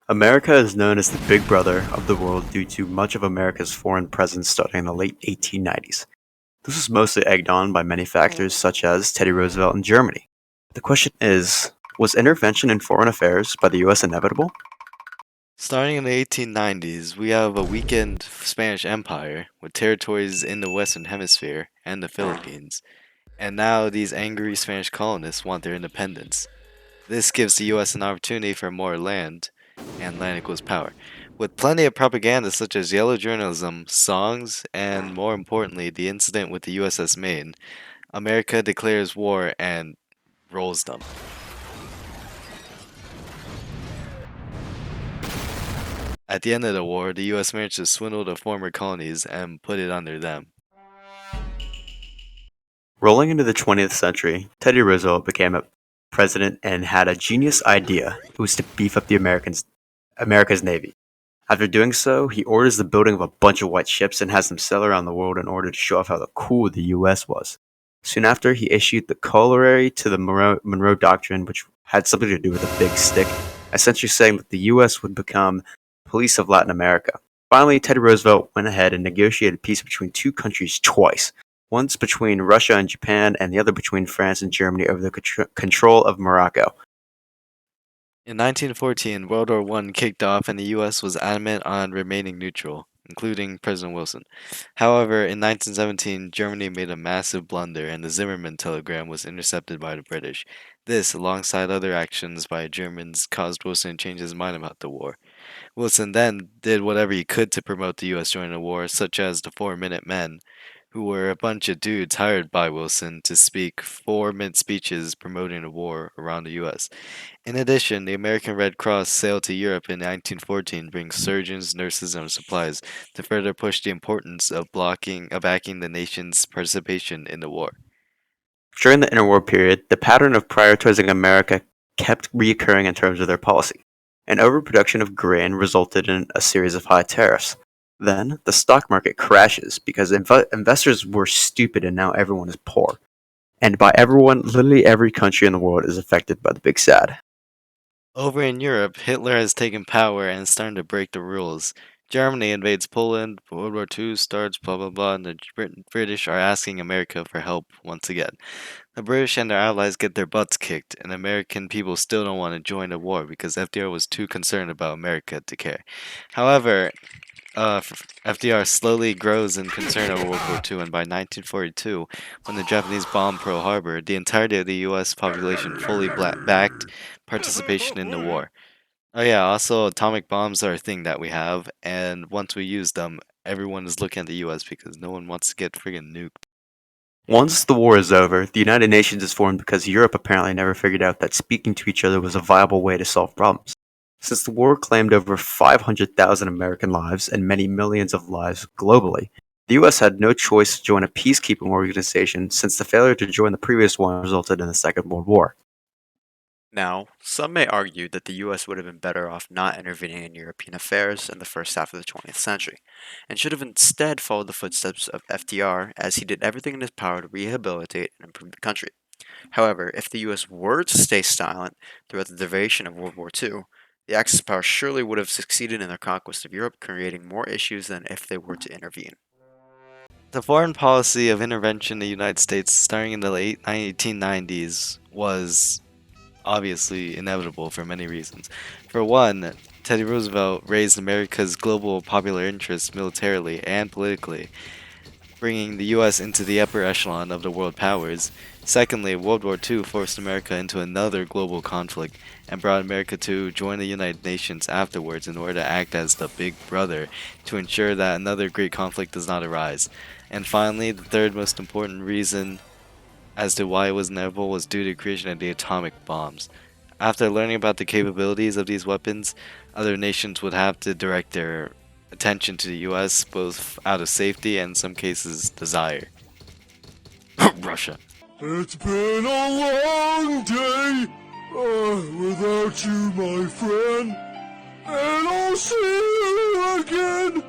America is known as the big brother of the world due to much of America's foreign presence starting in the late 1890s. This was mostly egged on by many factors such as Teddy Roosevelt and Germany. The question is, was intervention in foreign affairs by the US inevitable? Starting in the 1890s, we have a weakened Spanish Empire with territories in the Western Hemisphere and the Philippines. And now these angry Spanish colonists want their independence. This gives the US an opportunity for more land, and land equals power. With plenty of propaganda such as yellow journalism, songs, and more importantly, the incident with the USS Maine, America declares war and rolls them. At the end of the war, the US managed to swindle the former colonies and put it under them. Rolling into the 20th century, Teddy Roosevelt became a president and had a genius idea. It was to beef up America's Navy. After doing so, he orders the building of a bunch of white ships and has them sail around the world in order to show off how cool the US was. Soon after, he issued the corollary to the Monroe Doctrine, which had something to do with a big stick, essentially saying that the US would become police of Latin America. Finally, Teddy Roosevelt went ahead and negotiated peace between two countries twice, once between Russia and Japan, and the other between France and Germany over the control of Morocco. In 1914, World War I kicked off and the US was adamant on remaining neutral, including President Wilson. However, in 1917, Germany made a massive blunder and the Zimmermann telegram was intercepted by the British. This, alongside other actions by Germans, caused Wilson to change his mind about the war. Wilson then did whatever he could to promote the US joining the war, such as the 4-Minute Men, who were a bunch of dudes hired by Wilson to speak 4-minute speeches promoting the war around the US. In addition, the American Red Cross sailed to Europe in 1914, bringing surgeons, nurses, and supplies to further push the importance of backing the nation's participation in the war. During the interwar period, the pattern of prioritizing America kept reoccurring in terms of their policy. An overproduction of grain resulted in a series of high tariffs. Then, the stock market crashes because investors were stupid and now everyone is poor. And by everyone, literally every country in the world is affected by the big sad. Over in Europe, Hitler has taken power and is starting to break the rules. Germany invades Poland, World War II starts, blah blah blah, and the British are asking America for help once again. The British and their allies get their butts kicked, and American people still don't want to join the war because FDR was too concerned about America to care. However, FDR slowly grows in concern over World War II, and by 1942, when the Japanese bombed Pearl Harbor, the entirety of the U.S. population fully backed participation in the war. Oh yeah, also atomic bombs are a thing that we have, and once we use them, everyone is looking at the U.S. because no one wants to get friggin' nuked. Once the war is over, the United Nations is formed because Europe apparently never figured out that speaking to each other was a viable way to solve problems. Since the war claimed over 500,000 American lives and many millions of lives globally, the US had no choice to join a peacekeeping organization since the failure to join the previous one resulted in the Second World War. Now, some may argue that the US would have been better off not intervening in European affairs in the first half of the 20th century, and should have instead followed the footsteps of FDR as he did everything in his power to rehabilitate and improve the country. However, if the US were to stay silent throughout the duration of World War II, the Axis powers surely would have succeeded in their conquest of Europe, creating more issues than if they were to intervene. The foreign policy of intervention in the United States starting in the late 1890s was obviously inevitable for many reasons. For one, Teddy Roosevelt raised America's global popular interest militarily and politically, bringing the US into the upper echelon of the world powers. Secondly, World War II forced America into another global conflict and brought America to join the United Nations afterwards in order to act as the big brother to ensure that another great conflict does not arise. And finally, the third most important reason as to why it was inevitable was due to the creation of the atomic bombs. After learning about the capabilities of these weapons, other nations would have to direct their attention to the US both out of safety and in some cases desire. Russia. It's been a long day without you, my friend, and I'll see you again.